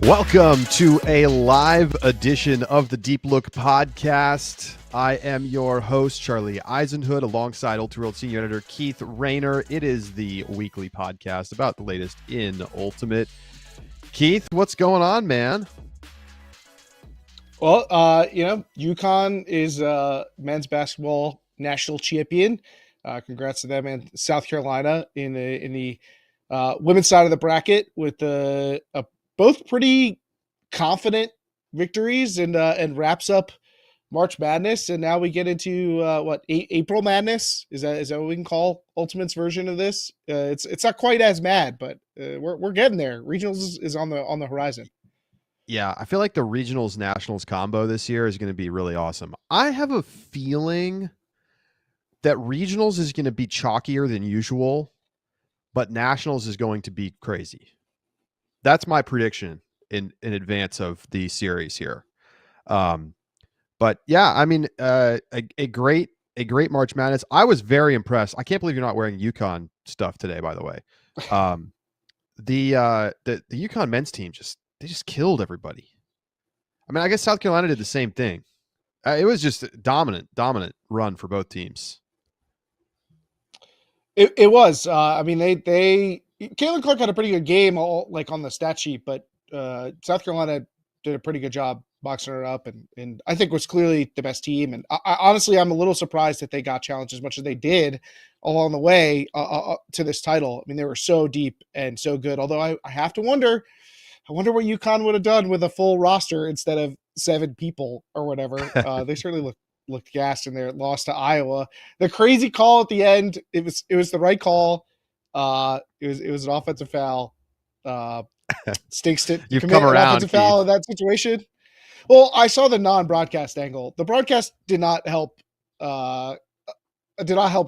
Welcome to a live edition of the Deep Look podcast. I am your host, Charlie Eisenhood, alongside Ultra Senior Editor Keith Rayner. It is the weekly podcast about the latest in Ultimate. Keith, what's going on, man? Well, UConn is men's basketball national champion. Congrats to them, and South Carolina in the women's side of the bracket with both pretty confident victories and wraps up March Madness. And now we get into April Madness. Is that what we can call Ultimate's version of this? It's not quite as mad, but we're getting there. Regionals is on the horizon. Yeah, I feel like the regionals nationals combo this year is going to be really awesome. I have a feeling that regionals is going to be chalkier than usual, but nationals is going to be crazy. That's my prediction in advance of the series here. But yeah, I mean, a great March Madness. I was very impressed. I can't believe you're not wearing UConn stuff today, by the way. The UConn men's team they just killed everybody. I mean, I guess South Carolina did the same thing. It was just a dominant run for both teams. It was. I mean, Caitlin Clark had a pretty good game, on the stat sheet, but South Carolina did a pretty good job boxing her up, and I think was clearly the best team. And honestly, I'm a little surprised that they got challenged as much as they did along the way to this title. I mean, they were so deep and so good. Although I have to wonder. I wonder what UConn would have done with a full roster instead of 7 people or whatever. They certainly looked gassed in their loss to Iowa. The crazy call at the end, it was the right call. It was an offensive foul. Stinks to You've commit come around, an offensive foul in that situation. Well, I saw the non-broadcast angle. The broadcast did not help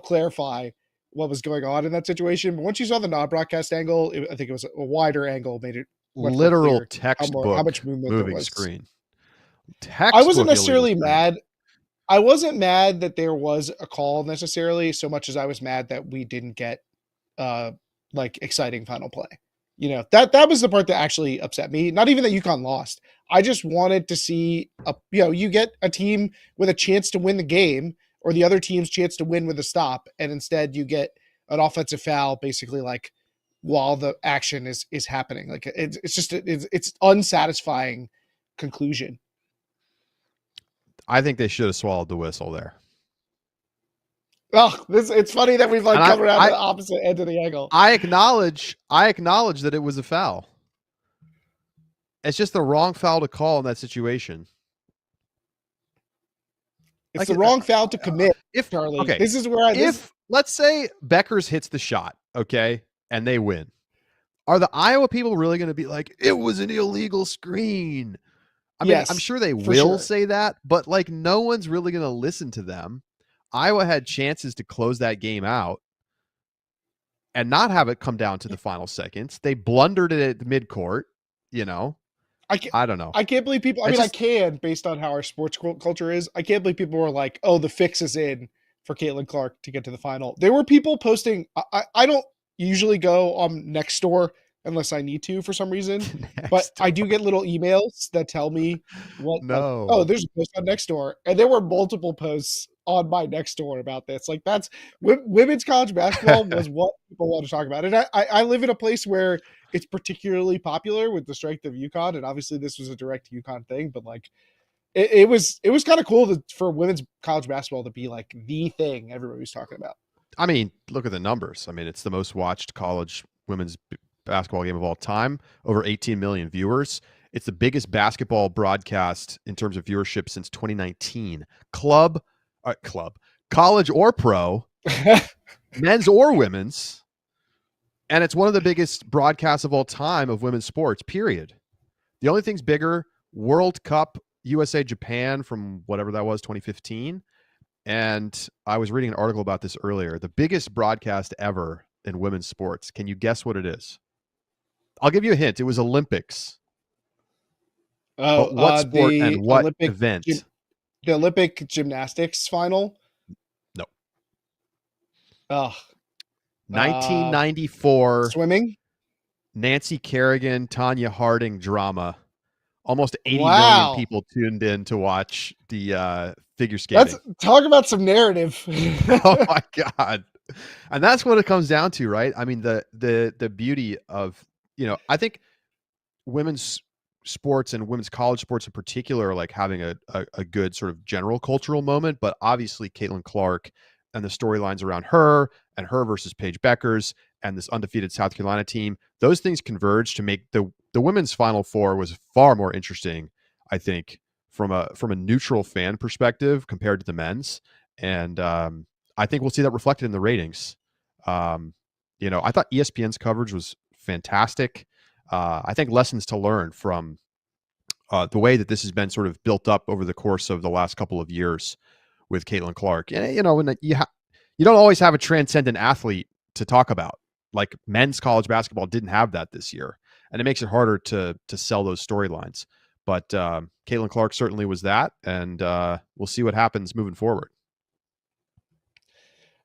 clarify what was going on in that situation. But once you saw the non-broadcast angle, I think it was a wider angle, made it literal textbook how much movement moving there was. Screen. I wasn't necessarily mad. I wasn't mad that there was a call necessarily, so much as I was mad that we didn't get exciting final play. That was the part that actually upset me. Not even that UConn lost. I just wanted to see you get a team with a chance to win the game, or the other team's chance to win with a stop, and instead you get an offensive foul basically while the action is happening. It's unsatisfying conclusion. I think they should have swallowed the whistle there. Oh, it's funny that we've come around to the opposite end of the angle. I acknowledge that it was a foul. It's just the wrong foul to call in that situation. It's the wrong foul to commit, Charlie. Okay, this is where let's say Beckers hits the shot, okay, and they win. Are the Iowa people really going to be like, it was an illegal screen? I mean, yes, I'm sure they will say that, but no one's really going to listen to them. Iowa had chances to close that game out and not have it come down to the final seconds. They blundered it at the midcourt, I don't know. I can't believe people. I can, based on how our sports culture is. I can't believe people were like, "Oh, the fix is in for Caitlin Clark to get to the final." There were people posting. I don't usually go on Nextdoor unless I need to for some reason, but I do get little emails that tell me what. No. There's a post on Nextdoor, and there were multiple posts on my Nextdoor about this. That's women's college basketball was what people want to talk about, and I live in a place where it's particularly popular with the strength of UConn, and obviously this was a direct UConn thing, but it was kind of cool for women's college basketball to be the thing everybody was talking about. I mean, look at the numbers. I mean, it's the most watched college women's basketball game of all time, over 18 million viewers. It's the biggest basketball broadcast in terms of viewership since 2019. Club, college or pro, men's or women's, and it's one of the biggest broadcasts of all time of women's sports, period. The only thing's bigger, World Cup USA Japan from whatever that was, 2015. And I was reading an article about this earlier. The biggest broadcast ever in women's sports. Can you guess what it is? I'll give you a hint. It was Olympics. But what sport and what event? The Olympic gymnastics final. No. Oh. 1994. Swimming. Nancy Kerrigan, Tanya Harding drama. Almost 80 million people tuned in to watch the figure skating. Talk about some narrative. Oh my God. And that's what it comes down to, right? I mean, the beauty of, I think women's sports and women's college sports in particular are like having a good sort of general cultural moment, but obviously Caitlin Clark and the storylines around her and her versus Paige Beckers and this undefeated South Carolina team, those things converge to make the women's Final Four was far more interesting, I think, from a neutral fan perspective compared to the men's. And I think we'll see that reflected in the ratings. I thought ESPN's coverage was fantastic. I think lessons to learn from the way that this has been sort of built up over the course of the last couple of years with Caitlin Clark. And, when you don't always have a transcendent athlete to talk about. Like men's college basketball didn't have that this year, and it makes it harder to sell those storylines. But Caitlin Clark certainly was that, and we'll see what happens moving forward.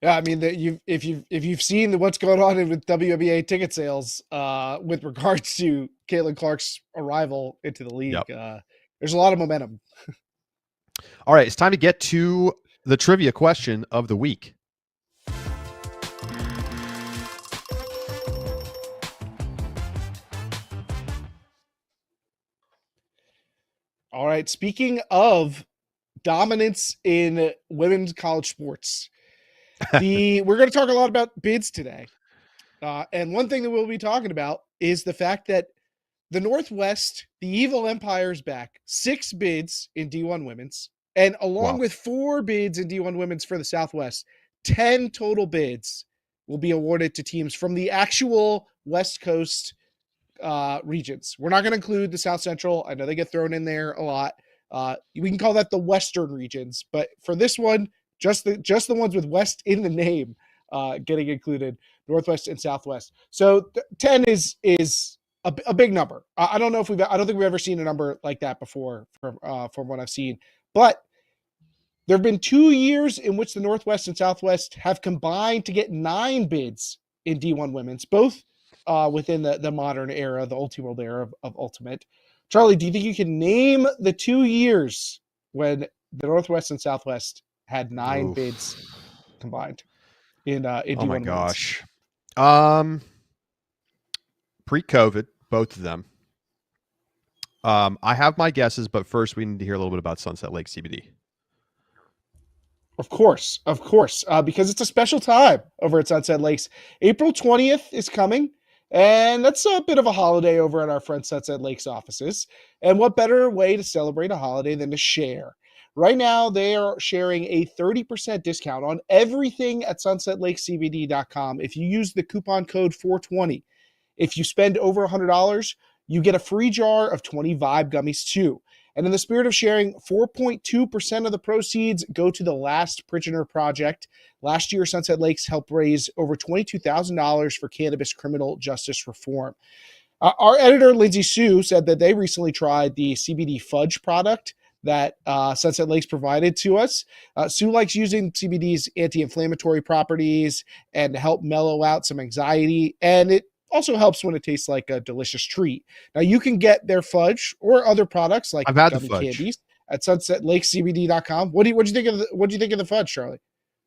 Yeah, I mean, if you've seen what's going on with WNBA ticket sales with regards to Caitlin Clark's arrival into the league, there's a lot of momentum. All right, it's time to get to the trivia question of the week. All right, speaking of dominance in women's college sports, we're going to talk a lot about bids today. And one thing that we'll be talking about is the fact that the Northwest, the evil empire, is back. 6 bids in D1 women's, and along with 4 bids in D1 women's for the Southwest, 10 total bids will be awarded to teams from the actual West Coast regions. We're not going to include the South Central. I know they get thrown in there a lot. We can call that the Western regions, but for this one, just the ones with West in the name getting included, Northwest and Southwest. So 10 is a big number. I don't think we've ever seen a number like that before from what I've seen, but there have been 2 years in which the Northwest and Southwest have combined to get 9 bids in D1 women's, both within the modern era, the Ultiworld era of Ultimate. Charlie, do you think you can name the 2 years when the Northwest and Southwest had 9 bids combined in D1 Oh my women's? gosh. Pre-COVID, both of them. I have my guesses, but first we need to hear a little bit about Sunset Lake CBD. Of course, because it's a special time over at Sunset Lakes. April 20th is coming, and that's a bit of a holiday over at our friend Sunset Lakes offices. And what better way to celebrate a holiday than to share? Right now, they are sharing a 30% discount on everything at sunsetlakecbd.com if you use the coupon code 420. If you spend over $100, you get a free jar of 20 Vibe gummies too. And in the spirit of sharing, 4.2% of the proceeds go to the Last Prisoner Project. Last year, Sunset Lakes helped raise over $22,000 for cannabis criminal justice reform. Our editor, Lindsay Sue, said that they recently tried the CBD fudge product that Sunset Lakes provided to us. Sue likes using CBD's anti-inflammatory properties and to help mellow out some anxiety, and it also helps when it tastes like a delicious treat. Now, you can get their fudge or other products like I've had gummy the fudge candies at sunsetlakecbd.com. What do you think of the fudge, Charlie?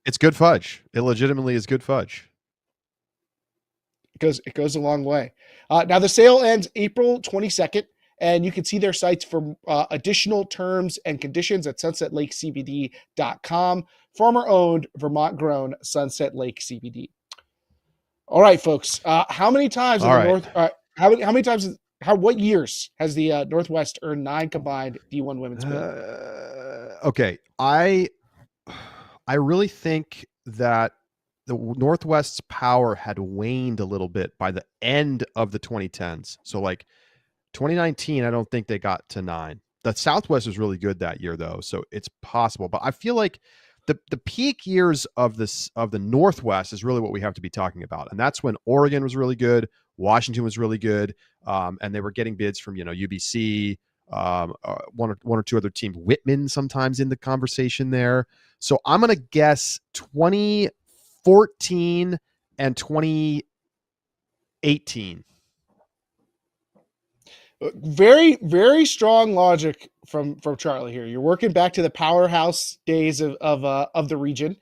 It's good fudge. It legitimately is good fudge. It goes a long way. Now, the sale ends April 22nd, and you can see their sites for additional terms and conditions at sunsetlakecbd.com. Farmer-owned, Vermont-grown Sunset Lake CBD. All right, folks. How many times how many times what years has the Northwest earned 9 combined D1 women's bid? Okay, I really think that the Northwest's power had waned a little bit by the end of the 2010s. So like 2019, I don't think they got to 9. The Southwest was really good that year though, so it's possible. But I feel like the peak years of the Northwest is really what we have to be talking about, and that's when Oregon was really good, Washington was really good, and they were getting bids from UBC, one or two other teams. Whitman sometimes in the conversation there. So I'm gonna guess 2014 and 2018. Very, very strong logic from Charlie here. You're working back to the powerhouse days of the region.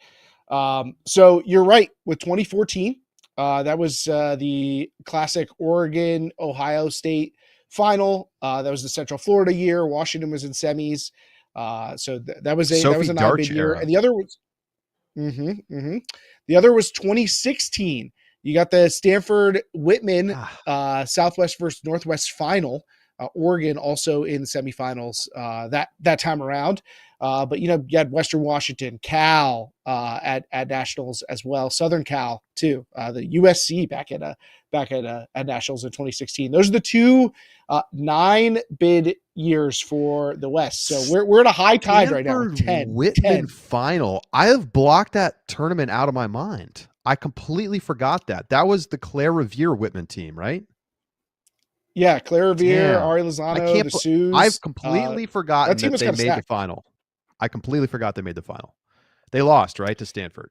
So you're right with 2014. That was the classic Oregon Ohio State final. That was the Central Florida year. Washington was in semis. So that was Sophie a Darch non-bid year, era. and the other was the other was 2016. You got the Stanford Whitman Southwest versus Northwest final. Oregon also in the semifinals that time around. But you had Western Washington, Cal at nationals as well, Southern Cal too. The USC back at nationals in 2016. Those are the two 9 bid years for the West. So we're at a high tide right now with 10. Whitman final. I have blocked that tournament out of my mind. I completely forgot that. That was the Claire Revere Whitman team, right? Yeah, Claire Revere, Ari Lozano, the Sioux. I've completely forgotten that they made the final. I completely forgot they made the final. They lost, right, to Stanford.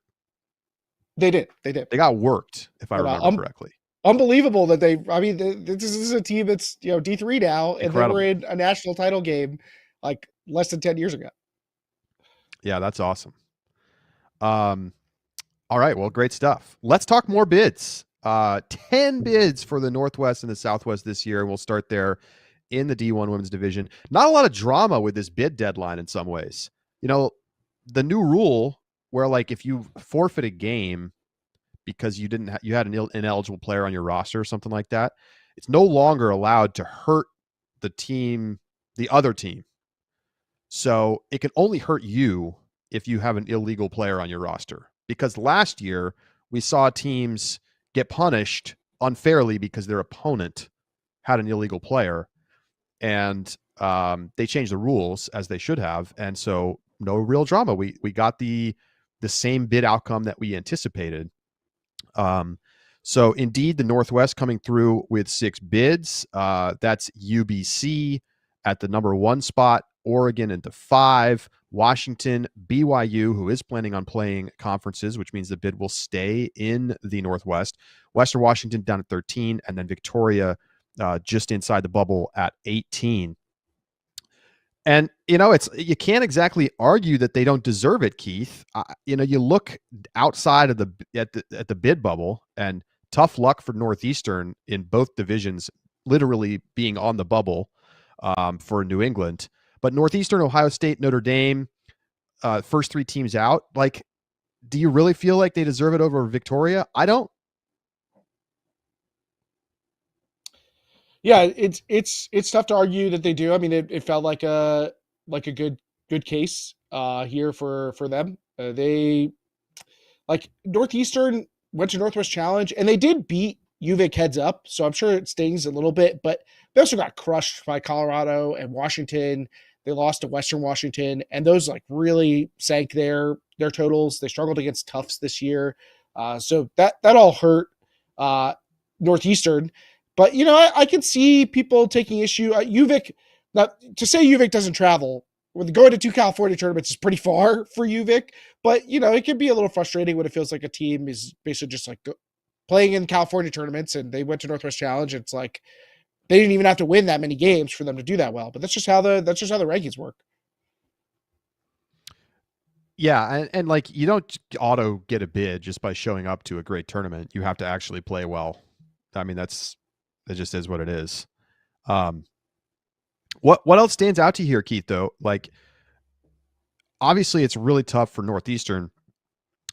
They did. They got worked, if I remember correctly. Unbelievable that this is a team that's D3 now, and they were in a national title game like less than 10 years ago. Yeah, that's awesome. All right, well, great stuff. Let's talk more bids. 10 bids for the Northwest and the Southwest this year. We'll start there in the D1 women's division. Not a lot of drama with this bid deadline in some ways. The new rule where like if you forfeit a game because you had an ineligible player on your roster or something like that, it's no longer allowed to hurt the other team. So it can only hurt you if you have an illegal player on your roster. Because last year we saw teams get punished unfairly because their opponent had an illegal player, and they changed the rules as they should have, and so no real drama. We got the same bid outcome that we anticipated. So indeed, the Northwest coming through with 6 bids. That's UBC at the number 1 spot, Oregon into 5, Washington, BYU, who is planning on playing conferences, which means the bid will stay in the Northwest, Western Washington down at 13, and then Victoria just inside the bubble at 18. And, you can't exactly argue that they don't deserve it, Keith. You look outside of at the bid bubble, and tough luck for Northeastern in both divisions, literally being on the bubble for New England. But Northeastern, Ohio State, Notre Dame, first 3 teams out. Like, do you really feel like they deserve it over Victoria? I don't. Yeah, it's tough to argue that they do. I mean, it felt like a good case here for them. They like Northeastern went to Northwest Challenge and they did beat UVic heads up, so I'm sure it stings a little bit. But they also got crushed by Colorado and Washington. They lost to Western Washington, and those like really sank their totals. They struggled against Tufts this year, so that all hurt Northeastern. But I can see people taking issue. UVic, now to say UVic doesn't travel, with going to 2 California tournaments is pretty far for UVic. But it can be a little frustrating when it feels like a team is basically just like playing in California tournaments, and they went to Northwest Challenge. It's like they didn't even have to win that many games for them to do that well. But that's just how the rankings work. Yeah, and like you don't auto get a bid just by showing up to a great tournament. You have to actually play well. I mean, it just is what it is. What else stands out to you here, Keith, though? Like, obviously it's really tough for Northeastern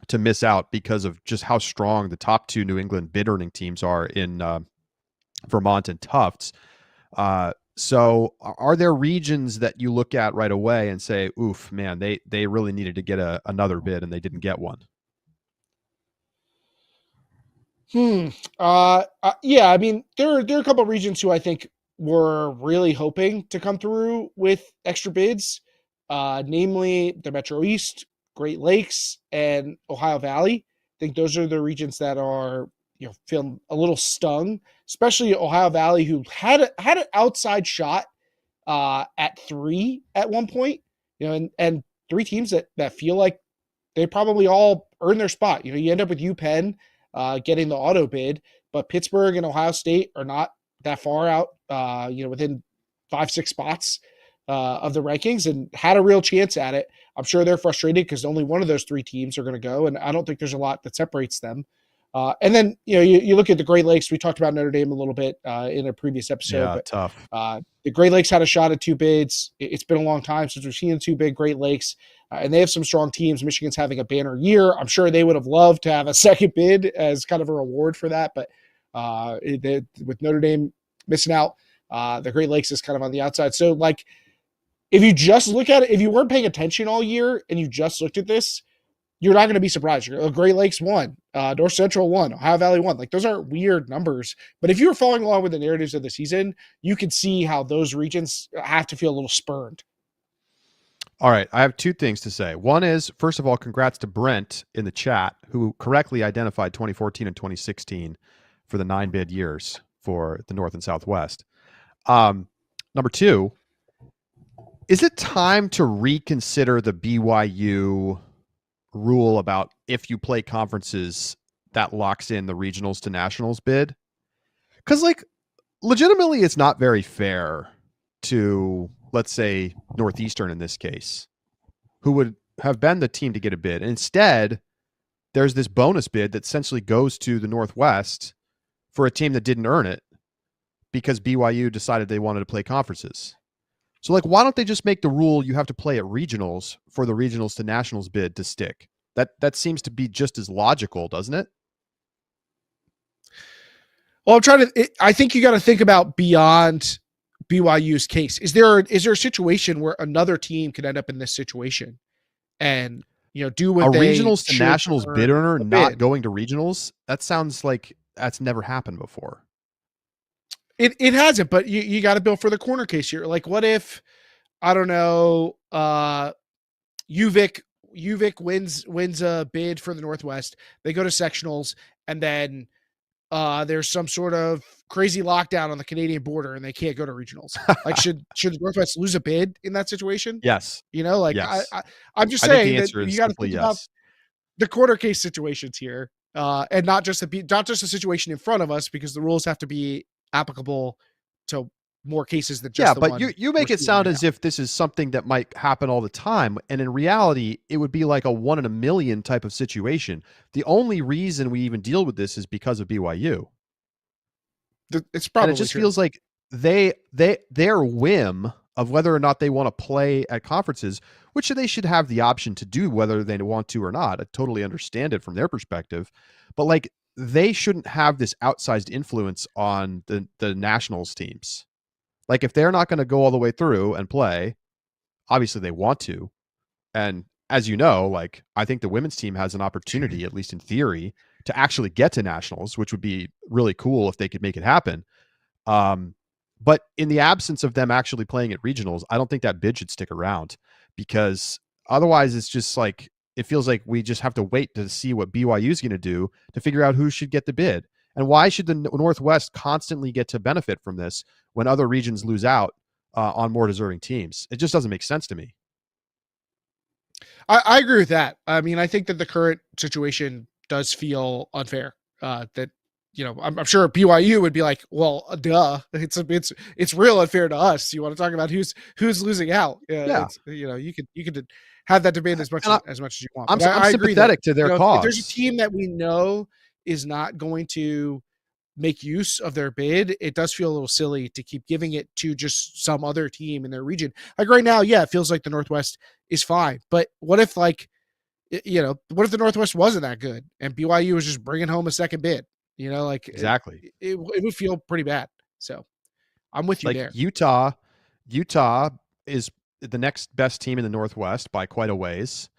to miss out because of just how strong the top 2 New England bid earning teams are in Vermont and Tufts. So are there regions that you look at right away and say, oof, man, they really needed to get another bid and they didn't get one? Hmm. Yeah. I mean, there are a couple of regions who I think were really hoping to come through with extra bids, namely the Metro East, Great Lakes, and Ohio Valley. I think those are the regions that are feeling a little stung, especially Ohio Valley, who had an outside shot at 3 at one point. And three teams that feel like they probably all earn their spot. You end up with UPenn getting the auto bid, but Pittsburgh and Ohio State are not that far out, within 5-6 spots of the rankings, and had a real chance at it. I'm sure they're frustrated because only one of those three teams are going to go, and I don't think there's a lot that separates them. And then you look at the Great Lakes. We talked about Notre Dame a little bit in a previous episode, Yeah, but tough. the Great Lakes had a shot at two bids. It's been a long time since we've seen two big Great Lakes, and they have some strong teams. Michigan's having a banner year. I'm sure they would have loved to have a second bid as kind of a reward for that, but with Notre Dame missing out, the Great Lakes is kind of on the outside. So, like, if you just look at it, if you weren't paying attention all year and you just looked at this, you're not going to be surprised. Great Lakes won, North Central won, Ohio Valley won. Like, those aren't weird numbers. But if you were following along with the narratives of the season, you could see how those regions have to feel a little spurned. All right, I have two things to say. One is, first of all, congrats to Brent in the chat, who correctly identified 2014 and 2016 for the 9-bid years for the North and Southwest. Number two, is it time to reconsider the BYU rule about if you play conferences that locks in the regionals to nationals bid? Because, like, legitimately, it's not very fair to, let's say, Northeastern in this case, who would have been the team to get a bid. And instead, there's this bonus bid that essentially goes to the Northwest for a team that didn't earn it because BYU decided they wanted to play conferences. So, like, why don't they just make the rule you have to play at regionals for the regionals to nationals bid to stick? That seems to be just as logical, doesn't it? Well, I think you got to think about beyond BYU's case. Is there a situation where another team could end up in this situation and do what a they regionals to should nationals bid earner a not bid? going to regionals? That sounds like that's never happened before. It hasn't, but you got to build for the corner case here. Like, what if, I don't know, UVic wins a bid for the Northwest. They go to sectionals, and then there's some sort of crazy lockdown on the Canadian border, and they can't go to regionals. Like, should the Northwest lose a bid in that situation? Yes. Like, Yes. I'm just I think the saying that answer is you got to simply think about yes. the corner case situations here, and not just the situation in front of us, because the rules have to be applicable to more cases than just Yeah, the but one you we're make it seeing sound right as now. if this is something that might happen all the time, and in reality, it would be like a 1 in a million type of situation. The only reason we even deal with this is because of BYU. It's And it probably just true. feels like their whim of whether or not they want to play at conferences, which they should have the option to do whether they want to or not. I totally understand it from their perspective, but, like, they shouldn't have this outsized influence on the nationals teams. Like, if they're not going to go all the way through and play, obviously they want to. And as you know, like, I think the women's team has an opportunity, at least in theory, to actually get to nationals, which would be really cool if they could make it happen. Um, but in the absence of them actually playing at regionals, I don't think that bid should stick around, because otherwise it's just like, it feels like we just have to wait to see what BYU is going to do to figure out who should get the bid. And why should the Northwest constantly get to benefit from this when other regions lose out on more deserving teams? It just doesn't make sense to me. I agree with that. I mean, I think that the current situation does feel unfair. That I'm sure BYU would be like, well, duh, it's real unfair to us. You want to talk about who's losing out? Yeah. It's you could have that debate as much And as you want. I'm, But I'm I agree that sympathetic to their if there's a cause. team that we know is not going to make use of their bid, it does feel a little silly to keep giving it to just some other team in their region. Like right now, yeah, it feels like the Northwest is fine. But what if, like, what if the Northwest wasn't that good and BYU was just bringing home a second bid? Like Exactly. it would feel pretty bad. So I'm with you Like there. Utah is the next best team in the Northwest by quite a ways,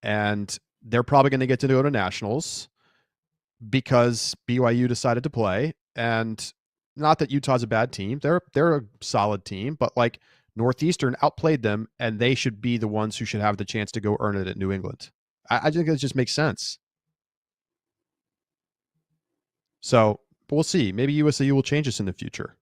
and they're probably going to get to go to nationals because BYU decided to play. And not that Utah's a bad team; they're a solid team, but like Northeastern outplayed them, and they should be the ones who should have the chance to go earn it at New England. I think that just makes sense. So we'll see. Maybe USAU will change this in the future.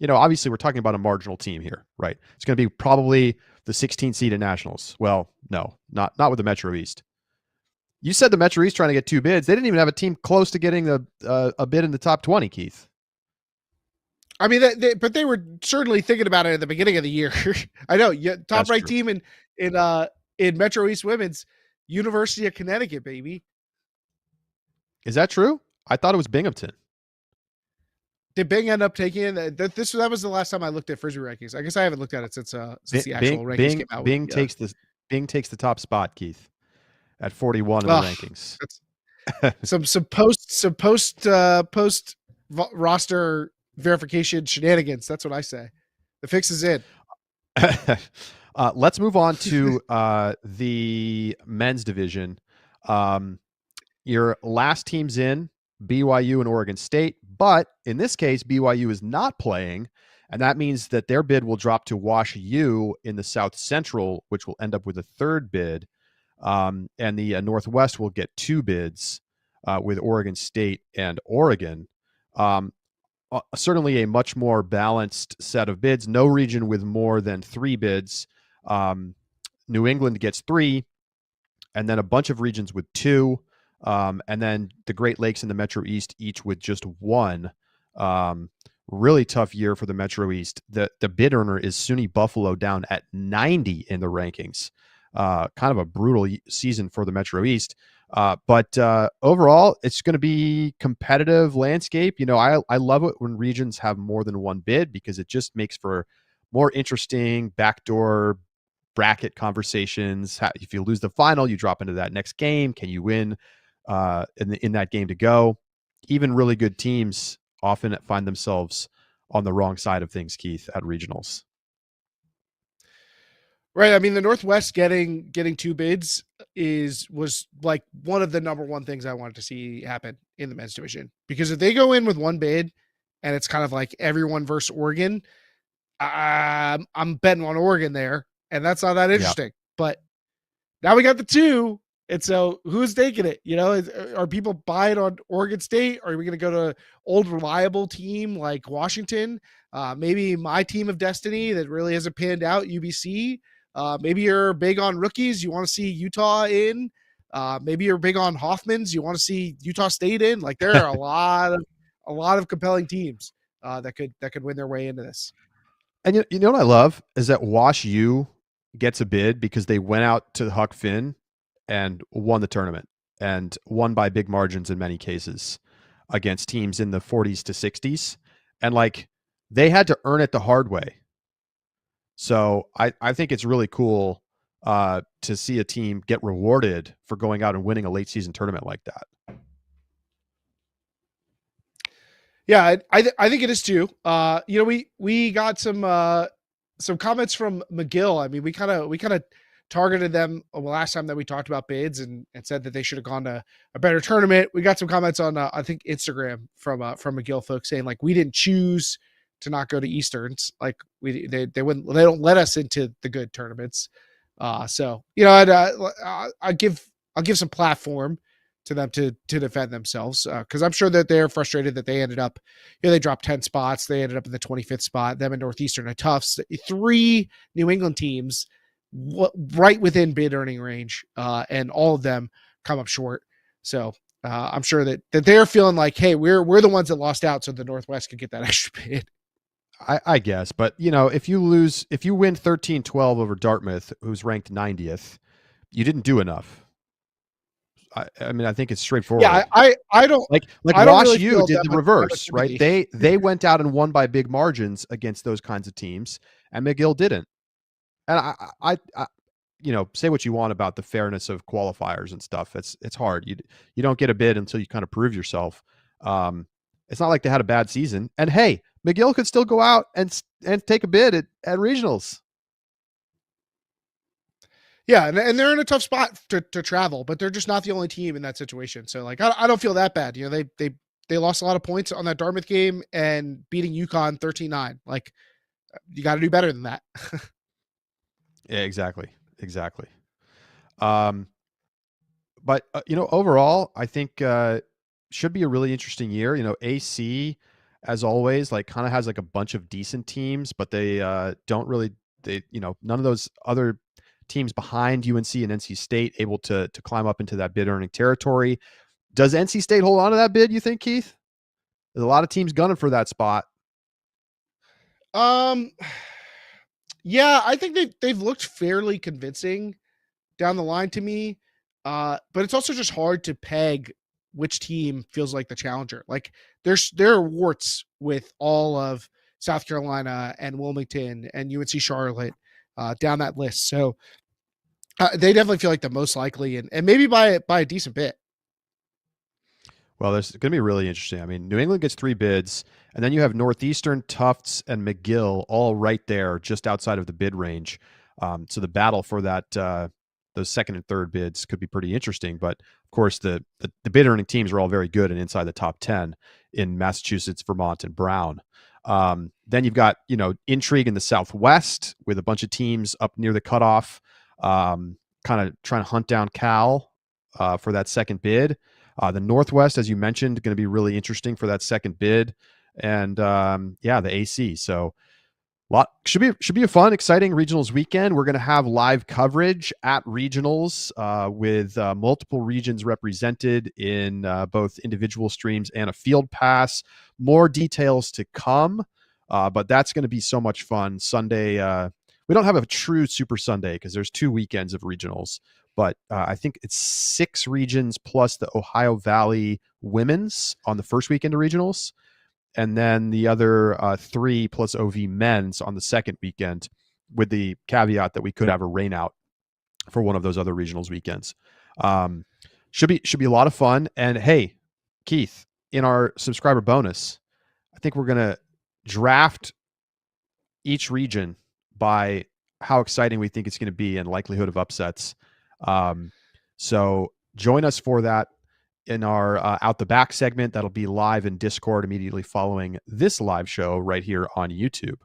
Obviously we're talking about a marginal team here, right? It's going to be probably the 16th seed in nationals. Well, no, not with the Metro East. You said the Metro East trying to get 2 bids. They didn't even have a team close to getting a bid in the top 20, Keith. I mean, but they were certainly thinking about it at the beginning of the year. I know. Top ranked team in Metro East Women's, University of Connecticut, baby. Is that true? I thought it was Binghamton. Did Bing end up taking it? That was the last time I looked at Frisbee rankings. I guess I haven't looked at it since the actual rankings came out. Bing takes the top spot, Keith, at 41 in the rankings. some post roster verification shenanigans. That's what I say. The fix is in. Let's move on to the men's division. Your last team's in, BYU and Oregon State, but in this case, BYU is not playing, and that means that their bid will drop to Wash U in the South Central, which will end up with a third bid, and the Northwest will get 2 bids with Oregon State and Oregon. Certainly a much more balanced set of bids. No region with more than 3 bids. New England gets 3, and then a bunch of regions with 2. And then the Great Lakes and the Metro East each with just 1. Really tough year for the Metro East. The bid earner is SUNY Buffalo, down at 90 in the rankings. Kind of a brutal season for the Metro East. But overall, it's going to be competitive landscape. I love it when regions have more than 1 bid because it just makes for more interesting backdoor bracket conversations. If you lose the final, you drop into that next game. Can you win in that game to go? Even really good teams often find themselves on the wrong side of things, Keith, at regionals. Right. I mean, the Northwest getting 2 bids was like one of the number one things I wanted to see happen in the men's division, because if they go in with 1 bid and it's kind of like everyone versus Oregon, I'm betting on Oregon there, and that's not that interesting. Yep. But now we got the 2, and so who's taking it? Are people buying on Oregon State? Or are we going to go to old reliable team like Washington? Maybe my team of destiny that really hasn't panned out, UBC. Maybe you're big on rookies. You want to see Utah in. Maybe you're big on Hoffman's. You want to see Utah State in. Like, there are a lot of compelling teams that could win their way into this. And you know what I love is that Wash U gets a bid because they went out to Huck Finn and won the tournament, and won by big margins in many cases against teams in the 40s to 60s. And like, they had to earn it the hard way. So I think it's really cool to see a team get rewarded for going out and winning a late season tournament like that. Yeah, I think it is too. We got some comments from McGill. I mean, we kind of targeted them last time that we talked about bids and said that they should have gone to a better tournament. We got some comments on I think Instagram from McGill folks saying, like, we didn't choose to not go to Easterns. Like, they don't let us into the good tournaments. So I'll give some platform to them to defend themselves, because I'm sure that they're frustrated that they ended up, they dropped 10 spots. They ended up in the 25th spot. Them and Northeastern, a tough 3 New England teams right within bid earning range, and all of them come up short. So I'm sure that they're feeling like, hey, we're the ones that lost out, so the Northwest could get that extra bid. I guess, but if you win 13-12 over Dartmouth, who's ranked 90th, you didn't do enough. I mean, I think it's straightforward. Yeah, I don't like I don't Wash really U did the reverse, right? They went out and won by big margins against those kinds of teams, and McGill didn't. And I say what you want about the fairness of qualifiers and stuff. It's hard. You don't get a bid until you kind of prove yourself. It's not like they had a bad season. And hey, McGill could still go out and take a bid at regionals. Yeah, and they're in a tough spot to travel, but they're just not the only team in that situation. So like, I don't feel that bad. You know, they lost a lot of points on that Dartmouth game and beating UConn 13-9. Like, you got to do better than that. Yeah, exactly. But overall, I think should be a really interesting year. AC, as always, like kind of has like a bunch of decent teams, but they don't really. None of those other teams behind UNC and NC State able to climb up into that bid earning territory. Does NC State hold on to that bid, you think, Keith? There's a lot of teams gunning for that spot. Yeah, I think they've looked fairly convincing down the line to me. But it's also just hard to peg which team feels like the challenger. Like there are warts with all of South Carolina and Wilmington and UNC Charlotte down that list. So they definitely feel like the most likely, and maybe by a decent bit. Well, there's going to be really interesting. I mean, New England gets 3 bids, and then you have Northeastern, Tufts, and McGill all right there, just outside of the bid range. So the battle for that, those second and third bids could be pretty interesting. But of course, the bid earning teams are all very good and inside the top 10 in Massachusetts, Vermont, and Brown. Then you've got intrigue in the Southwest with a bunch of teams up near the cutoff, kind of trying to hunt down Cal for that second bid. The Northwest, as you mentioned, going to be really interesting for that second bid, and the AC. So, should be a fun, exciting regionals weekend. We're going to have live coverage at regionals with multiple regions represented in both individual streams and a field pass. More details to come, but that's going to be so much fun. Sunday, we don't have a true Super Sunday because there's 2 weekends of regionals. But I think it's 6 regions plus the Ohio Valley women's on the first weekend of regionals. And then the other 3 plus OV men's on the second weekend, with the caveat that we could have a rain out for one of those other regionals weekends. Should be a lot of fun. And hey, Keith, in our subscriber bonus, I think we're going to draft each region by how exciting we think it's going to be and likelihood of upsets. So join us for that in our Out the Back segment. That'll be live in Discord immediately following this live show right here on YouTube.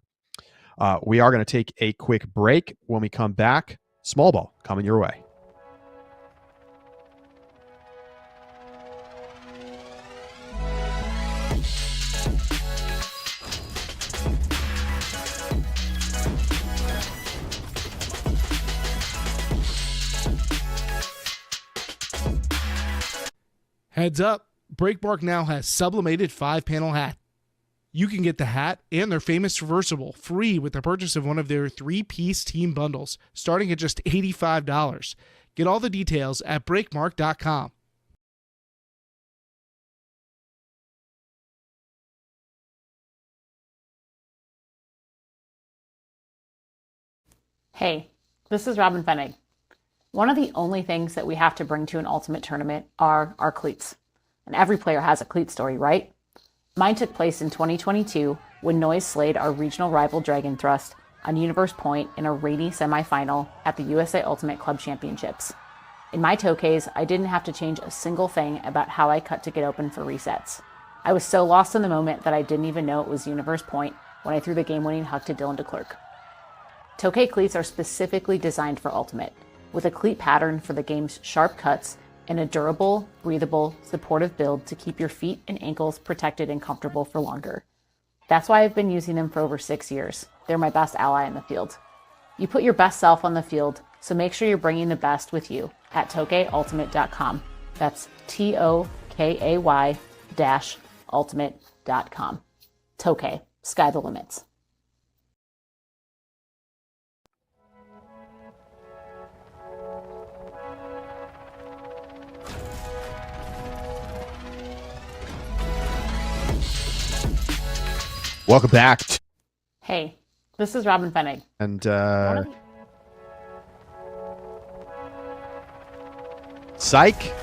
We are going to take a quick break. When we come back, small ball coming your way. Heads up, Breakmark now has sublimated 5-panel hat. You can get the hat and their famous reversible free with the purchase of one of their 3-piece team bundles, starting at just $85. Get all the details at breakmark.com. Hey, this is Robin Fennig. One of the only things that we have to bring to an ultimate tournament are our cleats. And every player has a cleat story, right? Mine took place in 2022 when Noyes slayed our regional rival Dragon Thrust on Universe Point in a rainy semifinal at the USA Ultimate Club Championships. In my Tokays, I didn't have to change a single thing about how I cut to get open for resets. I was so lost in the moment that I didn't even know it was Universe Point when I threw the game-winning huck to Dylan DeClerc. Tokay cleats are specifically designed for Ultimate, with a cleat pattern for the game's sharp cuts and a durable, breathable, supportive build to keep your feet and ankles protected and comfortable for longer. That's why I've been using them for over 6 years. They're my best ally in the field. You put your best self on the field, so make sure you're bringing the best with you at tokayultimate.com. That's TOKAY-ultimate.com. Tokay, sky the limits. Welcome back. Hey, this is Robin Fennig. And psych.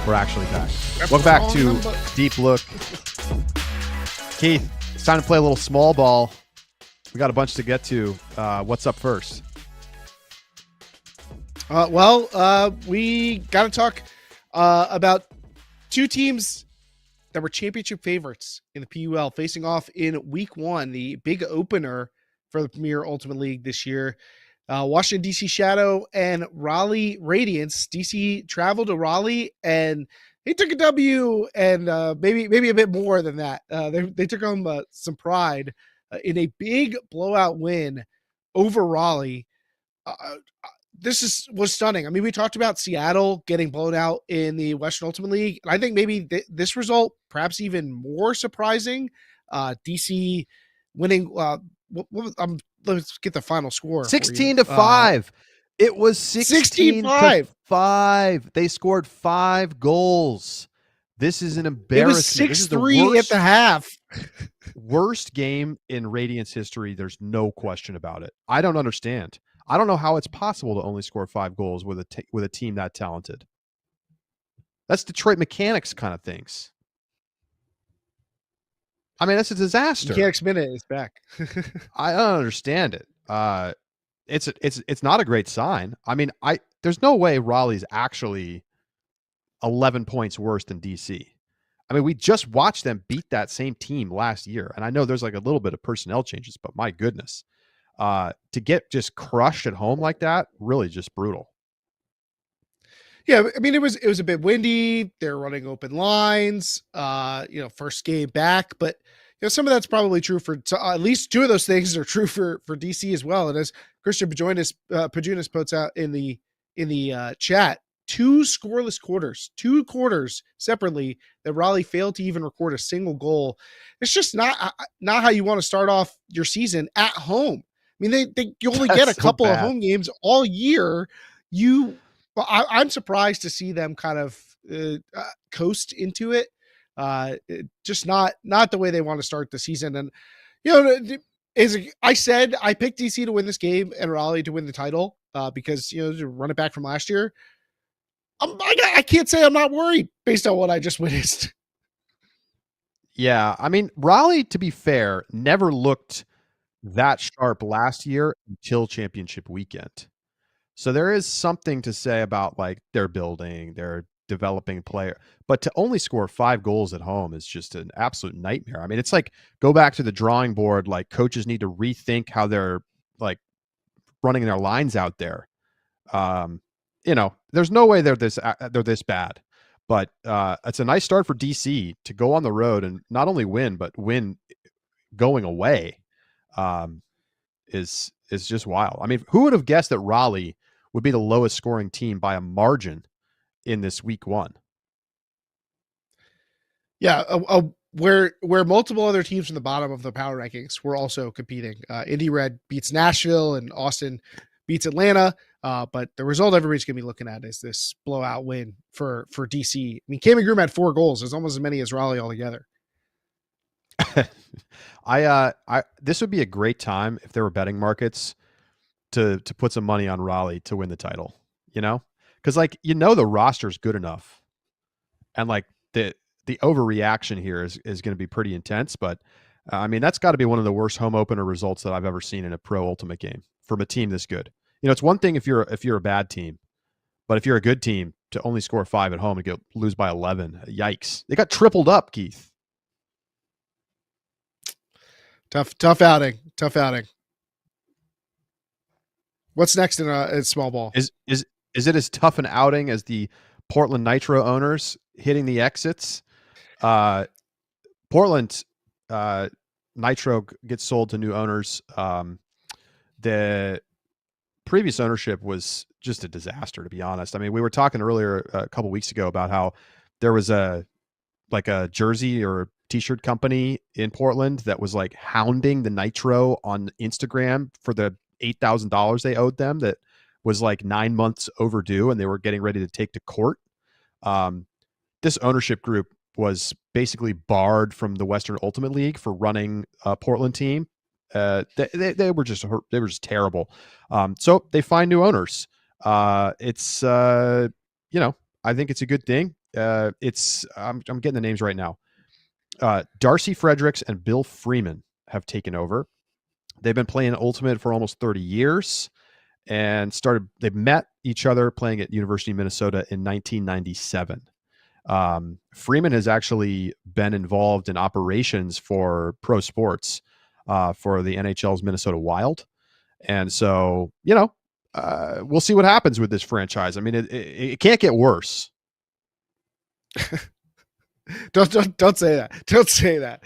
We're actually back. Welcome back to Deep Look. Keith, it's time to play a little small ball. We got a bunch to get to. What's up first? We got to talk about two teams that were championship favorites in the PUL facing off in week 1, the big opener for the Premier Ultimate League this year. Washington, DC Shadow and Raleigh Radiance. DC traveled to Raleigh and they took a W and maybe a bit more than that. They took home some pride in a big blowout win over Raleigh. This was stunning. I mean, we talked about Seattle getting blown out in the Western Ultimate League, and I think maybe this result perhaps even more surprising. DC winning. Let's get the final score. 16-5. It was 16-5. They scored 5 goals. This is an embarrassment. It was 6-3 at the half. Worst game in Radiance history. There's no question about it. I don't understand. I don't know how it's possible to only score 5 goals with a team that talented. That's Detroit Mechanics kind of things. I mean, that's a disaster. Mechanics Minute is back. I don't understand it. It's not a great sign. I mean, there's no way Raleigh's actually 11 points worse than DC. I mean, we just watched them beat that same team last year, and I know there's like a little bit of personnel changes, but my goodness, to get just crushed at home like that, really just brutal. Yeah, I mean, it was a bit windy. They're running open lines. First game back, but some of that's probably true for at least 2 of those things are true for DC as well. And as Christian Pajunas puts out in the chat, 2 scoreless quarters, 2 quarters separately that Raleigh failed to even record a single goal. It's just not how you want to start off your season at home. I mean, you only get a couple of home games all year. I'm surprised to see them kind of coast into it. Just not the way they want to start the season. And, I said I picked DC to win this game and Raleigh to win the title because, to run it back from last year. I can't say I'm not worried based on what I just witnessed. Yeah, I mean, Raleigh, to be fair, never looked that sharp last year until championship weekend. So there is something to say about like their building, their developing player, but to only score 5 goals at home is just an absolute nightmare. I mean, it's like go back to the drawing board. Like coaches need to rethink how they're like running their lines out there. There's no way they're this bad, but it's a nice start for DC to go on the road and not only win, but win going away. Is just wild. I mean, who would have guessed that Raleigh would be the lowest scoring team by a margin in this week 1? Yeah, where multiple other teams from the bottom of the power rankings were also competing. Indy Red beats Nashville and Austin beats Atlanta. But the result everybody's going to be looking at is this blowout win for DC. I mean, Cameron Groom had 4 goals. It's almost as many as Raleigh altogether. This would be a great time if there were betting markets to put some money on Raleigh to win the title, because the roster's good enough, and like the overreaction here is going to be pretty intense. But I mean, that's got to be one of the worst home opener results that I've ever seen in a pro ultimate game from a team this good. It's one thing if you're a bad team, but if you're a good team to only score 5 at home and lose by 11, yikes! They got tripled up, Keith. Tough outing. What's next in small ball? Is it as tough an outing as the Portland Nitro owners hitting the exits? Portland Nitro gets sold to new owners. The previous ownership was just a disaster, to be honest. I mean, we were talking earlier a couple weeks ago about how there was a jersey or t-shirt company in Portland that was like hounding the Nitro on Instagram for the $8,000 they owed them that was like 9 months overdue, and they were getting ready to take to court. This ownership group was basically barred from the Western Ultimate League for running a Portland team. They were just terrible. So they find new owners. I think it's a good thing. I'm getting the names right now. Darcy Fredericks and Bill Freeman have taken over. They've been playing Ultimate for almost 30 years and they met each other playing at University of Minnesota in 1997. Freeman has actually been involved in operations for pro sports for the NHL's Minnesota Wild. And so, we'll see what happens with this franchise. I mean, it can't get worse. Don't say that. Don't say that.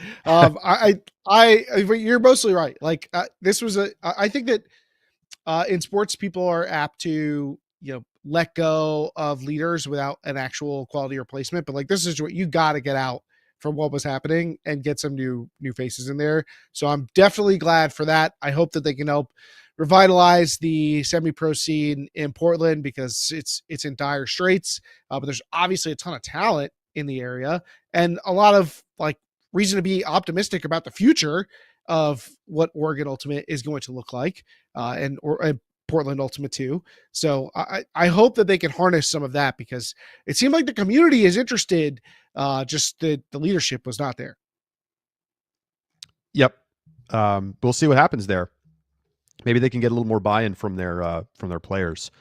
You're mostly right. Like this was I think that in sports, people are apt to, let go of leaders without an actual quality replacement. But like, this is what you got to get out from what was happening and get some new faces in there. So I'm definitely glad for that. I hope that they can help revitalize the semi-pro scene in Portland because it's in dire straits. But there's obviously a ton of talent in the area and a lot of like reason to be optimistic about the future of what Oregon Ultimate is going to look like, and Portland Ultimate too. So I hope that they can harness some of that because it seemed like the community is interested. Just the leadership was not there. Yep. We'll see what happens there. Maybe they can get a little more buy-in from their players,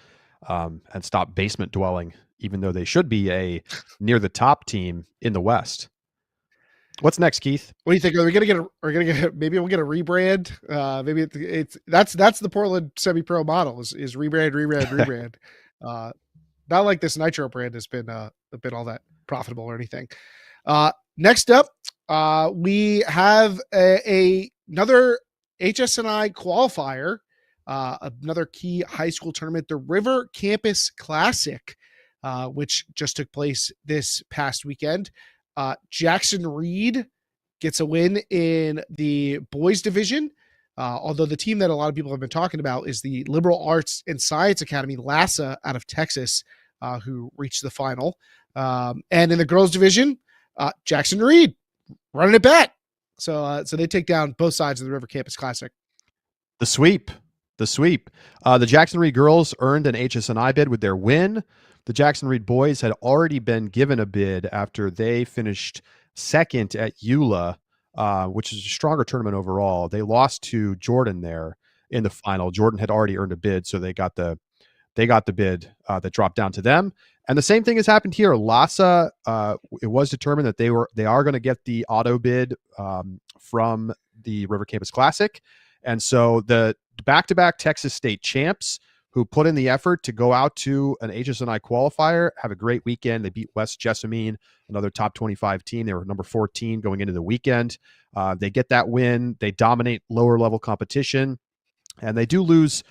and stop basement dwelling, even though they should be a near the top team in the West. What's next, Keith? What do you think? Are we gonna get? Maybe we'll get a rebrand. Maybe that's the Portland semi-pro model is rebrand. Not like this Nitro brand has been all that profitable or anything. Next up, we have another HSNI qualifier, another key high school tournament, the River Campus Classic, which just took place this past weekend. Jackson Reed gets a win in the boys division. Although the team that a lot of people have been talking about is the Liberal Arts and Science Academy, LASA, out of Texas, who reached the final. And in the girls division, Jackson Reed running it back. So they take down both sides of the River Campus Classic. The sweep. The Jackson Reed girls earned an HSNI bid with their win. The Jackson Reed boys had already been given a bid after they finished second at EULA, which is a stronger tournament overall. They lost to Jordan there in the final. Jordan had already earned a bid, so they got the bid that dropped down to them. And the same thing has happened here. LASA, it was determined that they are going to get the auto bid from the River Campus Classic. And so the back-to-back Texas State champs who put in the effort to go out to an HSNI qualifier have a great weekend. They beat West Jessamine, another top 25 team. They were number 14 going into the weekend. They get that win. They dominate lower level competition, and they do lose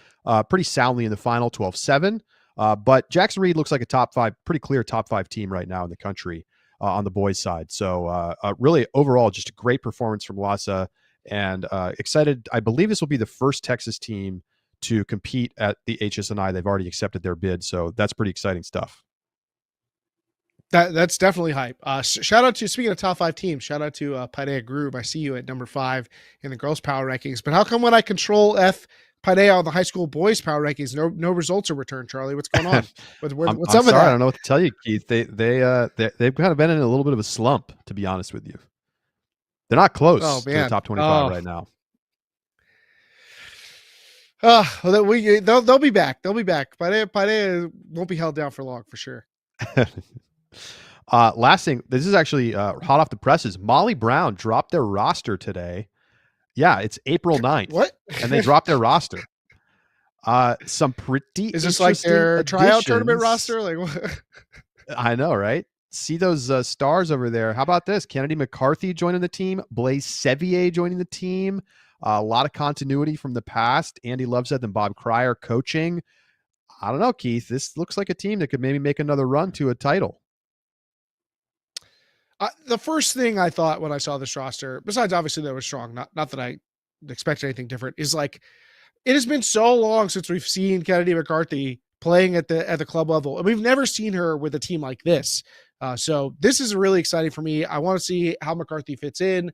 pretty soundly in the final, 12-7. But Jackson Reed looks like a top five, pretty clear top five team right now in the country on the boys' side. So really overall, just a great performance from LASA, and excited. I believe this will be the first Texas team to compete at the HSNI. They've already accepted their bid, so that's pretty exciting stuff. That's definitely hype. Shout out to, speaking of top five teams, shout out to Paideia Group. I see you at number 5 in the girls' power rankings. But how come when I control F Paideia on the high school boys' power rankings, no results are returned, Charlie? What's going on? What's up with that? I don't know what to tell you, Keith. They've kind of been in a little bit of a slump, to be honest with you. They're not close to the top 25 right now. They'll be back. They'll be back. Paideia won't be held down for long, for sure. Last thing, this is actually hot off the presses. Molly Brown dropped their roster today. Yeah, it's April 9th. What? And they dropped their roster. Some pretty Is this like their tryout tournament roster? Like what? I know, right? See those stars over there. How about this? Kennedy McCarthy joining the team. Blaise Sevier joining the team. A lot of continuity from the past. Andy Loveset and Bob Cryer coaching. I don't know, Keith. This looks like a team that could maybe make another run to a title. The first thing I thought when I saw this roster, besides obviously they were strong, not that I expected anything different, is like it has been so long since we've seen Kennedy McCarthy playing at the club level, and we've never seen her with a team like this. So this is really exciting for me. I want to see how McCarthy fits in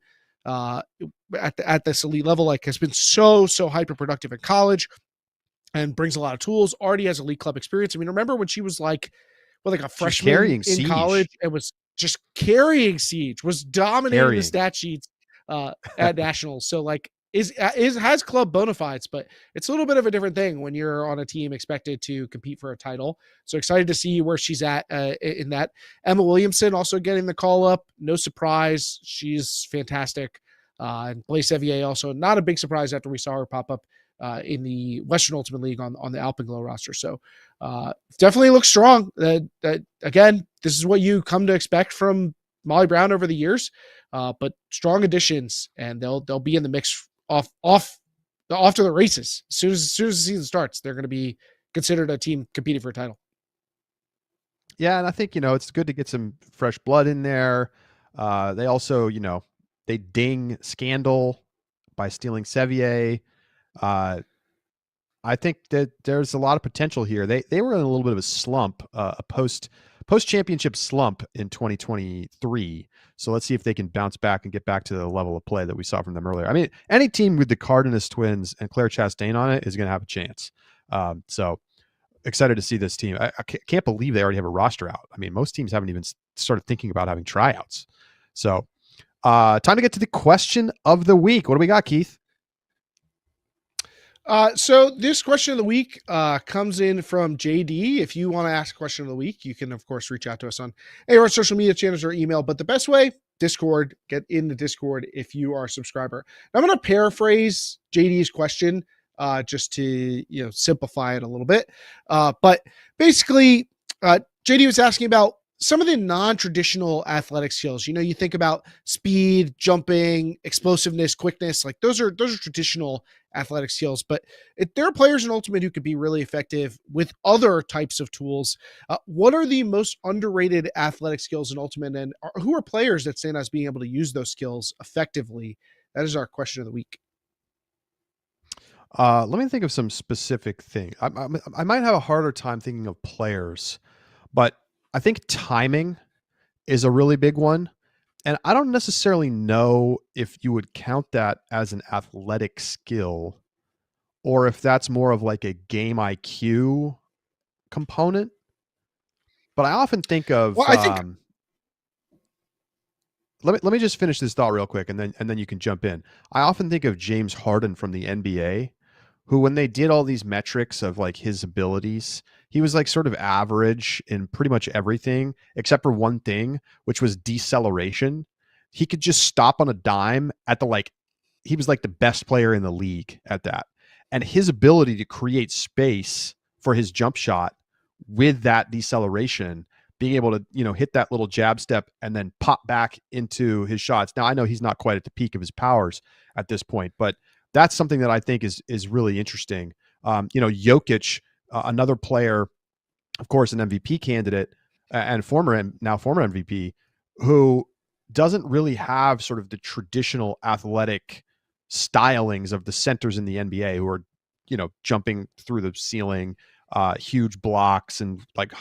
at this elite level. Like, has been so hyper productive in college and brings a lot of tools. Already has elite club experience. I mean, remember when she was like like a She was freshman carrying in Siege. college and was just carrying Siege, was dominating the stat sheets at nationals. So like has club bona fides, but it's a little bit of a different thing when you're on a team expected to compete for a title. So excited to see where she's at in that. Emma Williamson also getting the call up. No surprise. She's fantastic. And Blaise Evier also not a big surprise after we saw her pop up in the Western Ultimate League on the Alpenglow roster. So definitely looks strong. Again, this is what you come to expect from Molly Brown over the years, but strong additions, and they'll be in the mix off to the races. As soon as the season starts, they're going to be considered a team competing for a title. Yeah, and I think, it's good to get some fresh blood in there. They also, they ding Scandal by stealing Sevier. I think that there's a lot of potential here. They were in a little bit of a slump, a post championship slump in 2023. So let's see if they can bounce back and get back to the level of play that we saw from them earlier. I mean, any team with the Cardenas twins and Claire Chastain on it is going to have a chance. So excited to see this team. I can't believe they already have a roster out. I mean, most teams haven't even started thinking about having tryouts. So time to get to the question of the week. What do we got, Keith? So this question of the week comes in from JD. If you want to ask a question of the week, you can, of course, reach out to us on any of our social media channels or email. But the best way, Discord. Get in the Discord if you are a subscriber. Now, I'm going to paraphrase JD's question just to simplify it a little bit. But basically, JD was asking about some of the non-traditional athletic skills. You think about speed, jumping, explosiveness, quickness, like those are traditional athletic skills, but there are players in Ultimate who could be really effective with other types of tools. What are the most underrated athletic skills in Ultimate, and who are players that stand out as being able to use those skills effectively? That is our question of the week. Let me think of some specific thing. I might have a harder time thinking of players, but I think timing is a really big one. And I don't necessarily know if you would count that as an athletic skill or if that's more of like a game IQ component. But I often think of let me just finish this thought real quick and then you can jump in. I often think of James Harden from the NBA, who, when they did all these metrics of like his abilities, he was like sort of average in pretty much everything except for one thing, which was deceleration. He could just stop on a dime at he was like the best player in the league at that. And his ability to create space for his jump shot with that deceleration, being able to, hit that little jab step and then pop back into his shots. Now, I know he's not quite at the peak of his powers at this point, but that's something that I think is really interesting. Jokic, another player, of course, an MVP candidate and now former MVP, who doesn't really have sort of the traditional athletic stylings of the centers in the NBA who are, jumping through the ceiling, huge blocks and like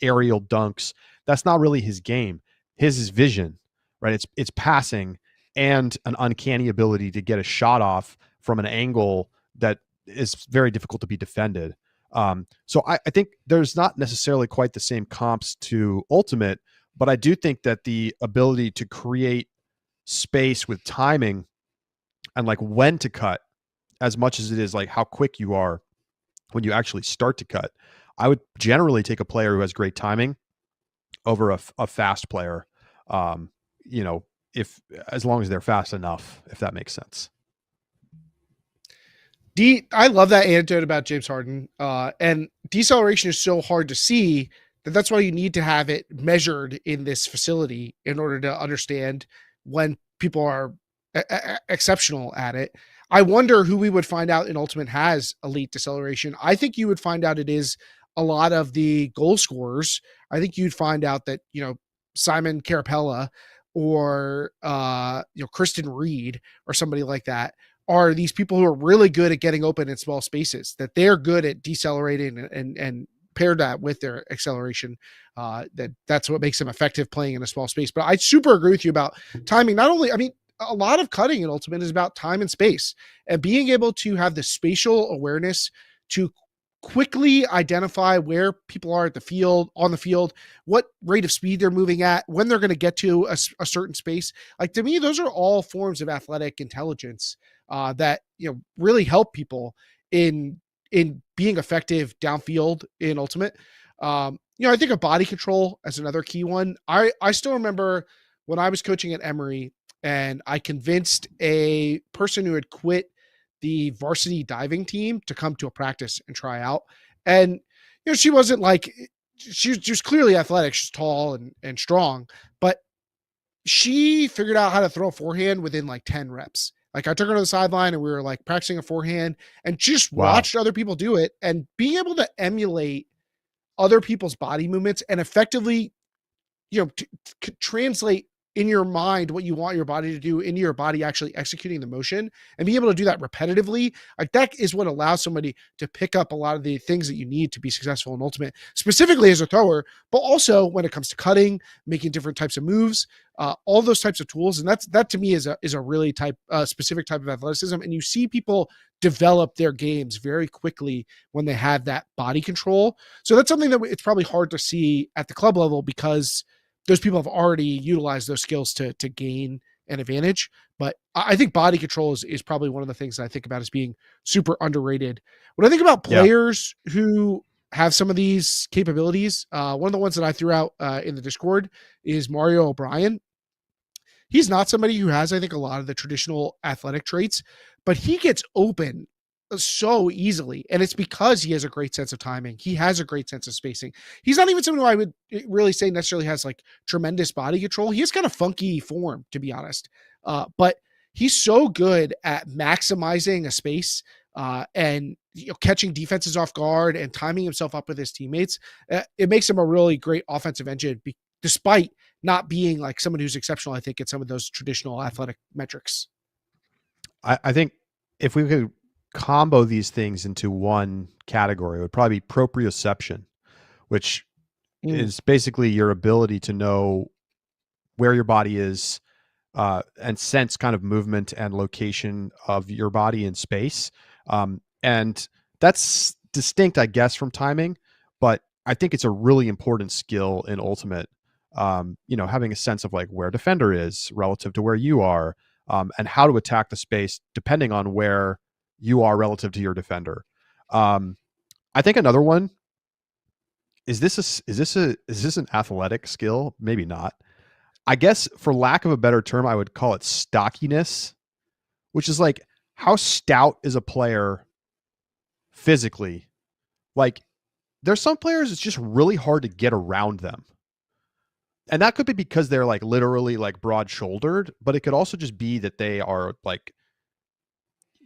aerial dunks. That's not really his game. His is vision, right? It's passing and an uncanny ability to get a shot off from an angle that is very difficult to be defended. So I think there's not necessarily quite the same comps to Ultimate, but I do think that the ability to create space with timing and like when to cut, as much as it is like how quick you are when you actually start to cut, I would generally take a player who has great timing over a fast player. If as long as they're fast enough, if that makes sense. I love that anecdote about James Harden. And deceleration is so hard to see that's why you need to have it measured in this facility in order to understand when people are exceptional at it. I wonder who we would find out in Ultimate has elite deceleration. I think you would find out it is a lot of the goal scorers. I think you'd find out that, Simon Carapella or, Kristen Reed or somebody like that are these people who are really good at getting open in small spaces, that they're good at decelerating and paired that with their acceleration. That's what makes them effective playing in a small space. But I super agree with you about timing. Not only, a lot of cutting in Ultimate is about time and space and being able to have the spatial awareness to quickly identify where people are on the field, what rate of speed they're moving at, when they're going to get to a certain space. Like, to me, those are all forms of athletic intelligence that, really help people in being effective downfield in Ultimate. I think of body control as another key one. I still remember when I was coaching at Emory and I convinced a person who had quit the varsity diving team to come to a practice and try out. And, she wasn't like, she was clearly athletic. She's tall and strong, but she figured out how to throw a forehand within like 10 reps. Like, I took her to the sideline and we were like practicing a forehand and just watched other people do it, and being able to emulate other people's body movements and effectively, translate in your mind what you want your body to do into your body actually executing the motion, and be able to do that repetitively. Like, that is what allows somebody to pick up a lot of the things that you need to be successful in Ultimate, specifically as a thrower, but also when it comes to cutting, making different types of moves, all those types of tools. And that to me is a really specific type of athleticism. And you see people develop their games very quickly when they have that body control. So that's something that it's probably hard to see at the club level, because those people have already utilized those skills to gain an advantage. But I think body control is probably one of the things that I think about as being super underrated. When I think about players who have some of these capabilities, one of the ones that I threw out in the Discord is Mario O'Brien. He's not somebody who has, I think, a lot of the traditional athletic traits, but he gets open so easily. And it's because he has a great sense of timing. He has a great sense of spacing. He's not even someone who I would really say necessarily has like tremendous body control. He has kind of funky form, to be honest. But he's so good at maximizing a space and catching defenses off guard and timing himself up with his teammates. It makes him a really great offensive engine, despite not being like someone who's exceptional, I think, at some of those traditional athletic metrics. I think if we could combo these things into one category, it would probably be proprioception, which is basically your ability to know where your body is and sense kind of movement and location of your body in space. And that's distinct, I guess, from timing, but I think it's a really important skill in Ultimate. Having a sense of like where defender is relative to where you are, and how to attack the space depending on where you are relative to your defender. I think another one is this an athletic skill? Maybe not. I guess for lack of a better term, I would call it stockiness, which is like how stout is a player physically. Like, there's some players it's just really hard to get around them. And that could be because they're like literally like broad shouldered, but it could also just be that they are like,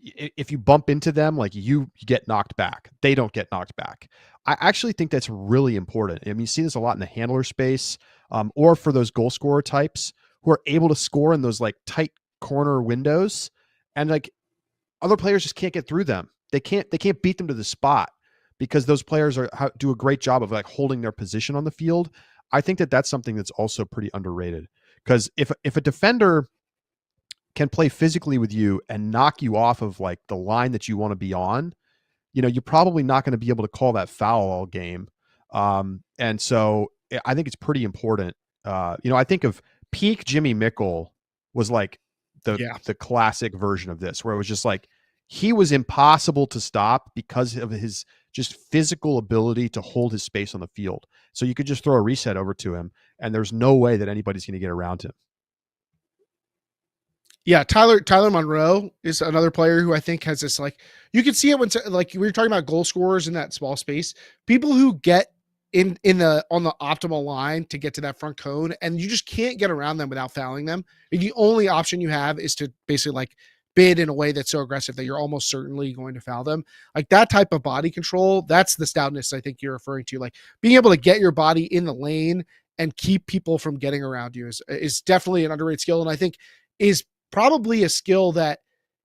if you bump into them, like you get knocked back. They don't get knocked back. I actually think that's really important. I mean, you see this a lot in the handler space, or for those goal scorer types who are able to score in those like tight corner windows, and like other players just can't get through them. They can't beat them to the spot because those players do a great job of like holding their position on the field. I think that that's something that's also pretty underrated, because if a defender can play physically with you and knock you off of like the line that you want to be on, you're probably not going to be able to call that foul all game. And so I think it's pretty important. I think of peak Jimmy Mickle was like the classic version of this, where it was just like, he was impossible to stop because of his just physical ability to hold his space on the field. So you could just throw a reset over to him and there's no way that anybody's going to get around him. Yeah, Tyler Monroe is another player who I think has this, like, you can see it when, like, we were talking about goal scorers in that small space, people who get on the optimal line to get to that front cone, and you just can't get around them without fouling them. The only option you have is to basically like bid in a way that's so aggressive that you're almost certainly going to foul them. Like, that type of body control, that's the stoutness I think you're referring to. Like, being able to get your body in the lane and keep people from getting around you is definitely an underrated skill, and I think is probably a skill that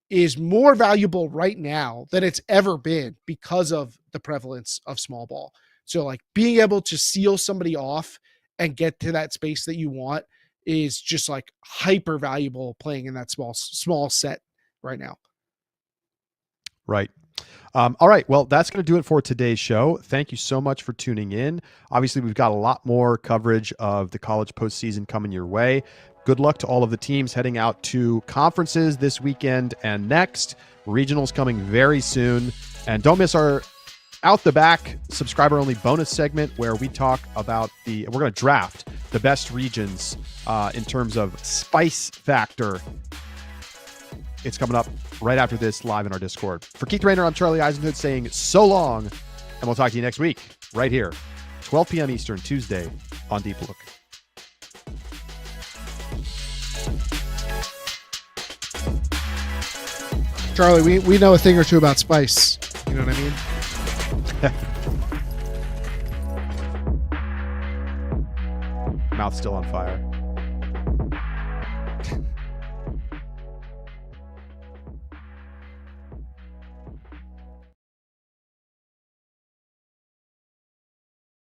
is more valuable right now than it's ever been because of the prevalence of small ball. So like being able to seal somebody off and get to that space that you want is just like hyper valuable playing in that small set right now. Right. All right. Well, that's going to do it for today's show. Thank you so much for tuning in. Obviously, we've got a lot more coverage of the college postseason coming your way. Good luck to all of the teams heading out to conferences this weekend and next. Regionals coming very soon. And don't miss our Out the Back subscriber-only bonus segment where we talk about we're going to draft the best regions in terms of spice factor. It's coming up right after this live in our Discord. For Keith Rayner, I'm Charlie Eisenhood saying so long, and we'll talk to you next week right here, 12 p.m. Eastern, Tuesday on Deep Look. Charlie, we know a thing or two about spice. You know what I mean? Mouth's still on fire.